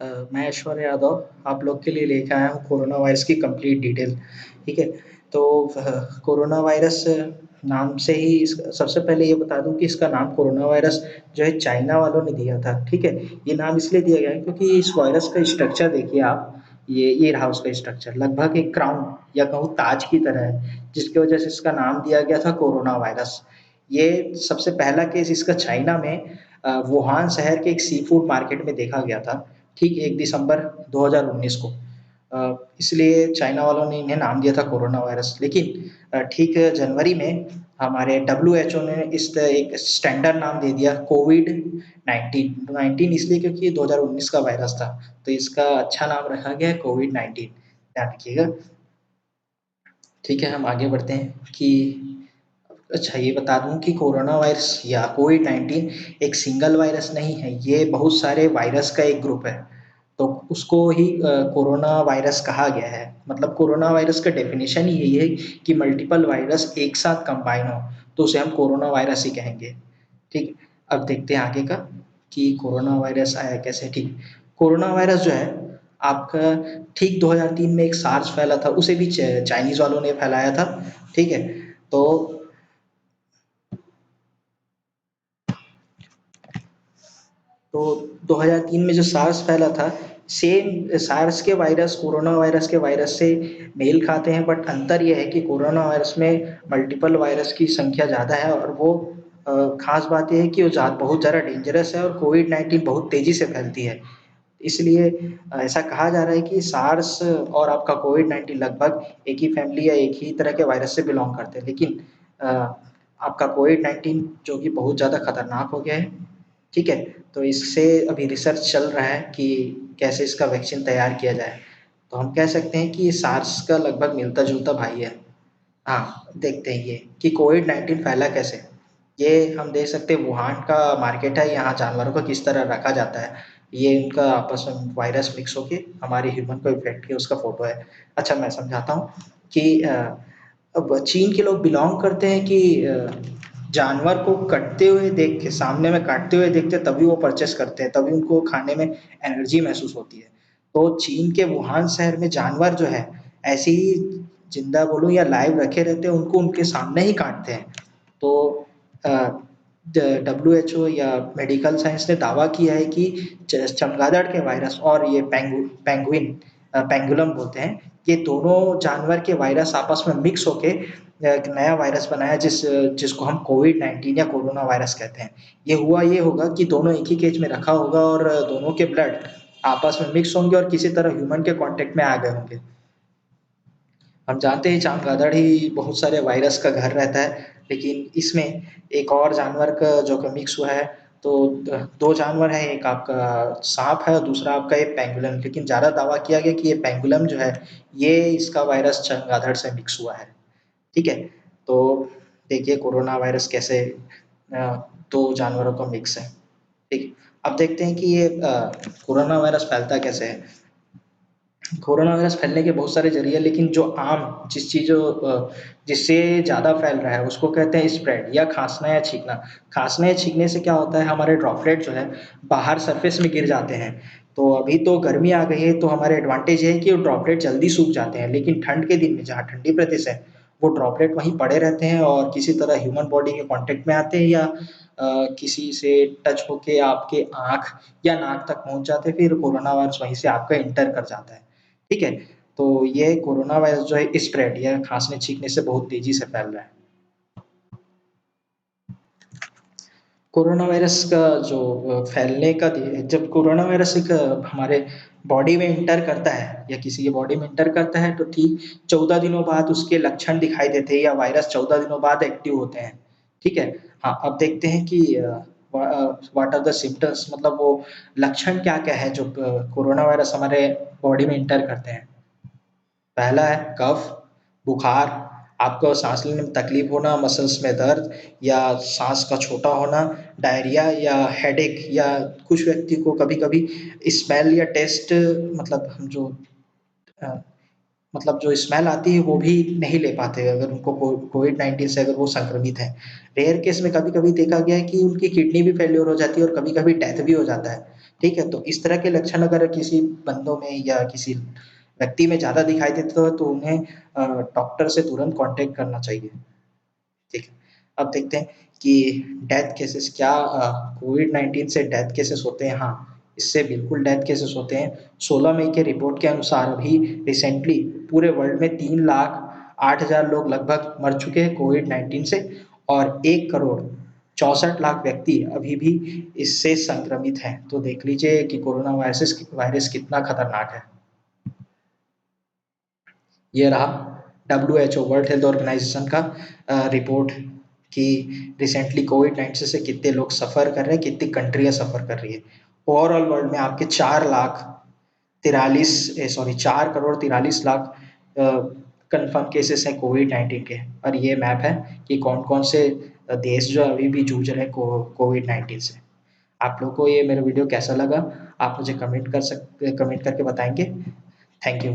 मैं ऐश्वर्य यादव आप लोग के लिए लेके आया हूँ कोरोना वायरस की कंप्लीट डिटेल। ठीक है। तो कोरोना वायरस नाम से ही सबसे पहले ये बता दूं कि इसका नाम कोरोना वायरस जो है चाइना वालों ने दिया था। ठीक है। ये नाम इसलिए दिया गया है क्योंकि इस वायरस का स्ट्रक्चर देखिए आप। ये रहा उसका स्ट्रक्चर, लगभग एक क्राउन या कहूँ ताज की तरह है, जिसकी वजह से इसका नाम दिया गया था कोरोना वायरस। ये सबसे पहला केस इसका चाइना में वुहान शहर के एक सी फूड मार्केट में देखा गया था। ठीक 1 दिसंबर 2019 को। इसलिए चाइना वालों ने इन्हें नाम दिया था कोरोना वायरस। लेकिन ठीक जनवरी में हमारे डब्ल्यूएचओ ने इस एक स्टैंडर्ड नाम दे दिया कोविड 19। 19 इसलिए क्योंकि ये 2019 का वायरस था, तो इसका अच्छा नाम रखा गया है कोविड 19। ध्यान रखिएगा। ठीक है, हम आगे बढ़ते हैं कि अच्छा ये बता दूं कि कोरोना वायरस या कोविड 19 एक सिंगल वायरस नहीं है, ये बहुत सारे वायरस का एक ग्रुप है। तो उसको ही कोरोना वायरस कहा गया है। मतलब कोरोना वायरस का डेफिनेशन ही यही है कि मल्टीपल वायरस एक साथ कंबाइन हो, तो उसे हम कोरोना वायरस ही कहेंगे। ठीक। अब देखते हैं आगे का कि कोरोना वायरस आया कैसे। ठीक। कोरोना वायरस जो है आपका ठीक 2003 में एक सार्स फैला था, उसे भी चाइनीज वालों ने फैलाया था। ठीक है। तो 2003 में जो सार्स फैला था, सेम सार्स के वायरस कोरोना वायरस के वायरस से मेल खाते हैं, बट अंतर यह है कि कोरोना वायरस में मल्टीपल वायरस की संख्या ज़्यादा है, और वो खास बात यह है कि वो बहुत ज़्यादा डेंजरस है, और कोविड 19 बहुत तेज़ी से फैलती है। इसलिए ऐसा कहा जा रहा है कि सार्स और आपका कोविड 19 लगभग एक ही फैमिली या एक ही तरह के वायरस से बिलोंग करते हैं। लेकिन अ, आपका कोविड 19 जो कि बहुत ज़्यादा खतरनाक हो गया है। ठीक है। तो इससे अभी रिसर्च चल रहा है कि कैसे इसका वैक्सीन तैयार किया जाए। तो हम कह सकते हैं कि ये सार्स का लगभग मिलता जुलता भाई है। हाँ, देखते हैं ये कि कोविड 19 फैला कैसे। ये हम देख सकते हैं वुहान का मार्केट है, यहाँ जानवरों को किस तरह रखा जाता है। ये इनका आपस में वायरस मिक्स होके हमारे ह्यूमन को इफेक्ट किया, उसका फोटो है। अच्छा मैं समझाता हूँ कि अब चीन के लोग बिलोंग करते हैं कि जानवर को कटते हुए देख के, सामने में काटते हुए देखते हैं तभी वो परचेस करते हैं, तभी उनको खाने में एनर्जी महसूस होती है। तो चीन के वुहान शहर में जानवर जो है ऐसे ही जिंदा बोलूं या लाइव रखे रहते हैं, उनको उनके सामने ही काटते हैं। तो डब्ल्यूएचओ या मेडिकल साइंस ने दावा किया है कि चमगादड़ के वायरस और ये पेंगुइन पेंगुलम बोलते हैं, ये दोनों जानवर के वायरस आपस में मिक्स होके एक नया वायरस बनाया, जिसको हम कोविड 19 या कोरोना वायरस कहते हैं। ये होगा कि दोनों एक ही केज में रखा होगा, और दोनों के ब्लड आपस में मिक्स होंगे और किसी तरह ह्यूमन के कांटेक्ट में आ गए होंगे। हम जानते हैं चमगादड़ ही बहुत सारे वायरस का घर रहता है, लेकिन इसमें एक और जानवर का जो कि मिक्स हुआ है। तो दो जानवर हैं, एक आपका सांप है और दूसरा आपका ये पेंगुलम। लेकिन ज़्यादा दावा किया गया कि ये पेंगुलम जो है, ये इसका वायरस चमगादड़ से मिक्स हुआ है। ठीक है। तो देखिए कोरोना वायरस कैसे दो जानवरों का मिक्स है। ठीक। अब देखते हैं कि ये कोरोना वायरस फैलता कैसे है। कोरोना वायरस फैलने के बहुत सारे जरिए, लेकिन जो आम जिससे ज़्यादा फैल रहा है उसको कहते हैं स्प्रेड, या खांसना या छींकना। खांसने या छींकने से क्या होता है, हमारे ड्रॉपलेट जो है बाहर सरफेस में गिर जाते हैं। तो अभी तो गर्मी आ गई है, तो हमारे एडवांटेज है कि वो ड्रॉपलेट जल्दी सूख जाते हैं, लेकिन ठंड के दिन में जहाँ ठंडी प्रदेश है, वो ड्रॉपलेट वहीं पड़े रहते हैं और किसी तरह ह्यूमन बॉडी के कांटेक्ट में आते हैं, या किसी से टच होके आपके आँख या नाक तक पहुँच जाते हैं, फिर कोरोना वायरस वहीं से आपका इंटर कर जाता है। ठीक है। तो ये कोरोना वायरस जो है स्प्रेड या खांसने छींकने से बहुत तेजी से फैल रहा है। कोरोना वायरस का जो फैलने का जब कोरोना वायरस एक हमारे बॉडी में इंटर करता है या किसी के बॉडी में इंटर करता है, तो ठीक 14 दिनों बाद उसके लक्षण दिखाई देते हैं, या वायरस 14 दिनों बाद एक्टिव होते हैं। ठीक है। हाँ, अब देखते हैं कि व्हाट आर द सिम्टम्स, मतलब वो लक्षण क्या क्या है जो कोरोना वायरस हमारे बॉडी में इंटर करते हैं। पहला है कफ, बुखार, आपको सांस लेने में तकलीफ होना, मसल्स में दर्द या सांस का छोटा होना, डायरिया या हेडेक, या कुछ व्यक्ति को कभी-कभी स्मेल या टेस्ट, मतलब हम जो अ, मतलब जो स्मेल आती है वो भी नहीं ले पाते अगर उनको कोविड 19 से अगर वो संक्रमित हैं। रेयर केस में कभी-कभी देखा गया है कि उनकी किडनी भी फेल्योर हो जाती है और कभी-कभी डेथ भी हो जाता है। ठीक है? तो इस तरह के लक्षण अगर किसी बंदों में या किसी व्यक्ति में ज़्यादा दिखाई देते हो तो उन्हें डॉक्टर से तुरंत कॉन्टैक्ट करना चाहिए। ठीक है। अब देखते हैं कि डेथ केसेस क्या कोविड-19 से डेथ केसेस होते हैं? हाँ, इससे बिल्कुल डेथ केसेस होते हैं। 16 मई के रिपोर्ट के अनुसार अभी रिसेंटली पूरे वर्ल्ड में 3,08,000 लोग लगभग मर चुके हैं कोविड-19 से और 1 करोड़ 64 लाख व्यक्ति अभी भी इससे संक्रमित हैं। तो देख लीजिए कि कोरोना वायरस कितना खतरनाक है। ये रहा डब्ल्यूएचओ वर्ल्ड हेल्थ ऑर्गेनाइजेशन का रिपोर्ट कि रिसेंटली कोविड-19 से कितने लोग सफ़र कर रहे हैं, कितनी कंट्रियाँ सफ़र कर रही है। ओवरऑल वर्ल्ड में आपके 4 करोड़ 43 लाख कन्फर्म केसेस हैं कोविड-19 के और ये मैप है कि कौन-कौन से देश जो अभी भी जूझ रहे हैं कोविड-19 से। आप लोग को ये मेरा वीडियो कैसा लगा? आप मुझे कमेंट करके बताएँगे। Thank you.